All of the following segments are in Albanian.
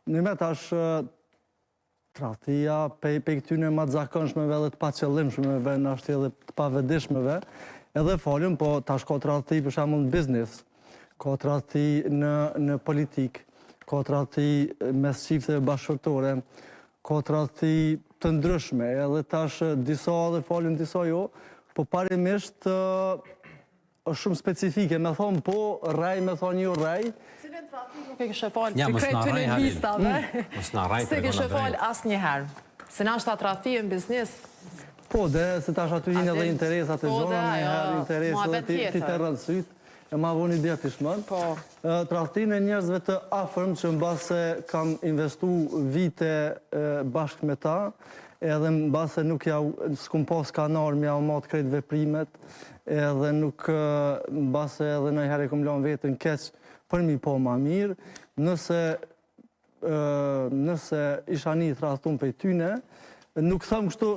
Në me tash tradhtia pe këtyne ma të zakonshmeve dhe të pa qëllimshmeve, në ashtë edhe të pa vedishmeve, edhe folëm, po tash ka tradhti për shembull në biznes, ka tradhti në politik, ka tradhti mes çifteve bashkëtorë, ka tradhti të ndryshme, edhe tash disa dhe folën disa jo, po parimisht është shumë specifike, me thonë po, rej, me thonë jo rej. Cilën tradhti nuk e kështë falë të krejtë të në listave, se kështë falë asë njëherë. Se na është tradhti në biznes. Po, dhe se tash aty hinë edhe interesat e zona, njëherë interesat dhe ti të rëndësyt, e ma voni dhe të shmën. Tradhtin e njerëzve të afërm që në base kam investu vite bashkë me ta, edhe në base nuk s'kum pas kanar, mja o matë krejt veprimet, edhe nuk në base edhe në herë e kom lanë vetën keq për mi po ma mirë, nëse isha një tradhtun për tyne, nuk thëmë kështu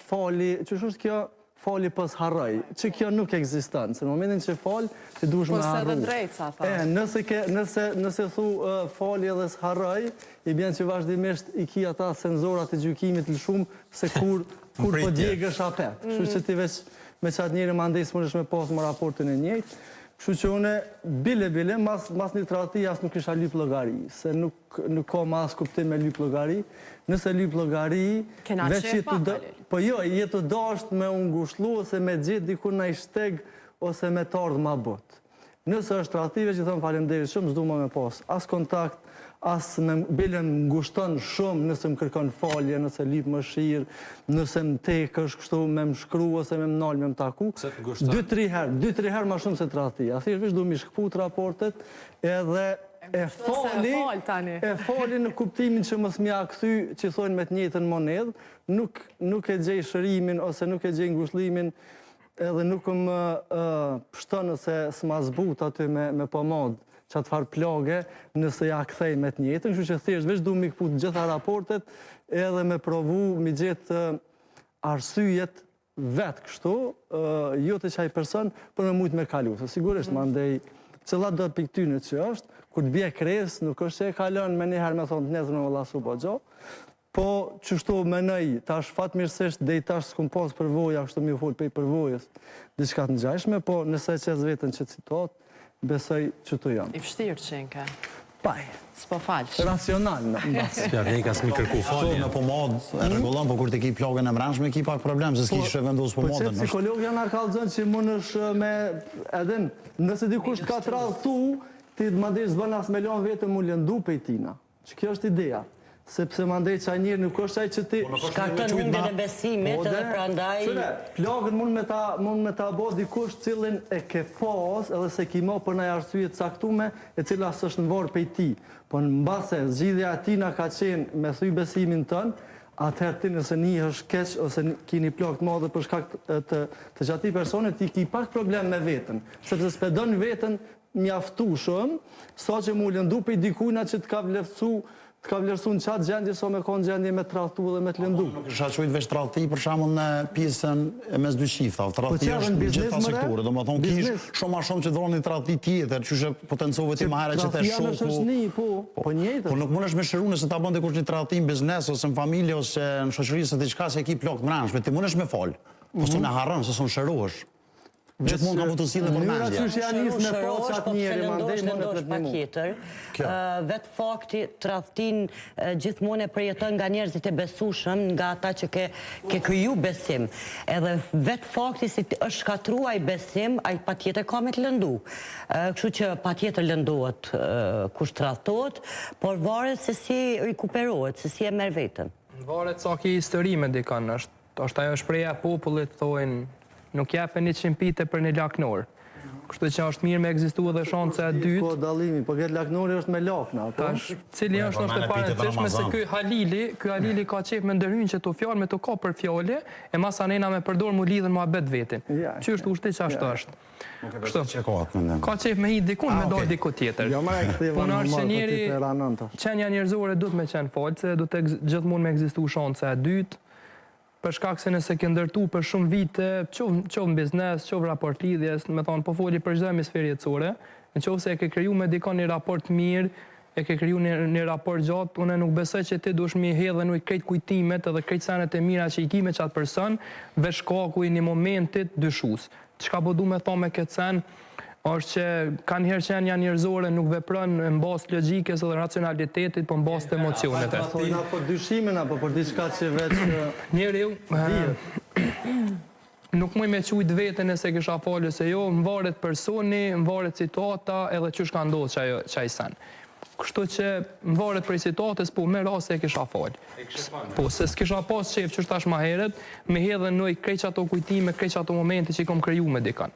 fali, që është kjo fali pës harroj, që kjo nuk eksistan, se në momentin që fali, të dush me harru. Po se dhe drejtë, sa tha. Nëse thu fali edhe s'harroj, i bjen që vazhdimisht i ki ata senzorat e gjykimit lë shumë, se kur po djegësh apet. Kështu që ti veç me qatë njëri më ndej s'mërësh me pasë më raportin e njëjtë, kështu që une bile, mas një tradhti as nuk isha lyp llogari, se nuk ka mas kuptim me lyp llogari. Nëse lyp llogari, po jo, jetë të dasht me ungushlu, ose me gjithë diku në i shteg, ose me tardh ma bot. Nëse është tradhtive që thëmë faleminderit shumë, s'du më me pas as kontakt, as me bile më ngushton shumë nëse më kërkon falje, nëse lip më shirë, nëse më tekësh, kështu me më shkru, ose me më nalë, me më taku. 2-3 herë ma shumë se tradhtia. Thjesht veç du mi shkput raportet, edhe e fali në kuptimin që mos m'ja kthy, që thonë me të njëjtën monedhë, nuk e gjej shërimin, ose nuk e gjej ngushlimin, edhe nuk më pështon ose s'ma zbut aty me pomadë, që atë farë plage nëse ja kthej me të njëtën, kështu që thjesht veç du mi këput gjitha raportet edhe me provu mi gjithë arsyjet vetë kështu, jo të qaj person, për me mujtë me kalu. Se sigurisht ma ndej, cëllat do të piktyne që është, kur të bje kres, nuk është që e kalon me njëherë me thonë të nezër në vëllasu po gjo, po qështu me nëj, tash fatmirësisht dhe i tash s'kum pas përvoja, kështu mi u full për përvojës, diçka të njajshme, po nëse qes vetën që citat, besoj që të janë. I fështirë qenë ka? Paj. S'po falsh. Racional në basë. Spja rejka s'mi kërku falje. Në pomad e regullon, po kur të ki plagën e mrenshme, ki pak problem, se s'ki shë vendus pomadën. Po që psikolog janë arkalëzën që mund është me edhin, nëse dikush ka të radhë ti të mandesh zbën as me lanë vetëm mu lëndu pe i tina. Që kjo është ideja. Sepse mandej qaj njërë nuk është qaj që ti... Shkakton humbjen e besimit edhe prandaj... Plagën mund me ta bo dikush cilin e ke pas edhe se ki mo për nëj arsye të caktume e cila së është në varë pe ti. Po në mbase zgjidhja atina ka qenë me thuj besimin tënë, atëherë ti nëse një është keq ose ki një plagë të madhe për shkak të gjati personit, ti ki pak problem me vetën. Sepse s'pedon vetën mjaftu shumë, sa që mu lëndu pe i dikujna që të ka vlerësu në qatë gjendje, so me konë gjendje me tradhtu dhe me të lëndu. Nuk është qojtë veç tradhti për shamun në pjesën e mes dy shifta. Tradhti është në gjitha sektorë. Do më thonë kish shumë ma shumë që dhoni tradhti tjetër, që shë potencove ti ma herë që të shoku. Po nuk mund është me shëru nëse ta bënde kush një tradhti në biznes, ose në familje, ose në shoqërisë, të qka se ki plok të mranshme, ti mund është me falë. Po së në harën, se së në shëru është. Gjithë mund ka mu të si dhe përmendja. Vetë fakti tradhtin gjithmonë e përjeton nga njerëzit e besueshëm, nga ata që ke kriju besim. Edhe vetë fakti si është shkatruaj besim, ai patjetër ka me të lëndu. Kështu që patjetër lëndohet kush tradhtohet, por varet se si rikuperohet, se si e merr veten. Varet sa ki histori me dikon, është ajo shpreha e popullit thojnë nuk jepen 100 pite për një laknor. Kështu që është mirë me egzistu edhe shanse e dytë. Po dalimi, po këtë laknori është me lakna. Cili është e parëndësishme se ky Halili ka qef me ndërhyn që të fjallë me të ka për fjallë, e masa nejna me përdor mu lidhen mu abet vetin. Që është ushti që ashtë është. Ka qef me hi dikun, me dojë diku tjetër. Punë është që njeri, qenja njerëzore du të me qenë falce, du të gjithmonë me egzistu shanse e dytë, për shkak se nëse ke ndërtu për shumë vite, qovë në biznes, qovë raport lidhjes, me thonë po foli për çdo hemisferë jetësore, në qovë se e ke kriju me dikon një raport mirë, e ke kriju një raport gjatë, unë nuk besoj që ti dush mi hedhe në krejt kujtimet edhe krejt senet e mira që i ki me qatë person, veç shkaku i një momentit dyshus. Çka po du me tha me këtë sen, është që kanë herë që janë njerëzore nuk veprën në bazë logjikës edhe racionalitetit, po në bazë të emocioneve. Po dyshimin apo për diçka që veç njeriu nuk muj me qujt vete nëse kisha falë se jo, më varet personi, më varet situata edhe që shka ndodhë qaj sen. Kështu që më varet prej situatës, po me rase e kisha falë. Po, se s'kisha pas qef që shtash ma heret, me hedhe nëj krejt që ato kujtime, krejt që ato momente që i kom kriju me dikan.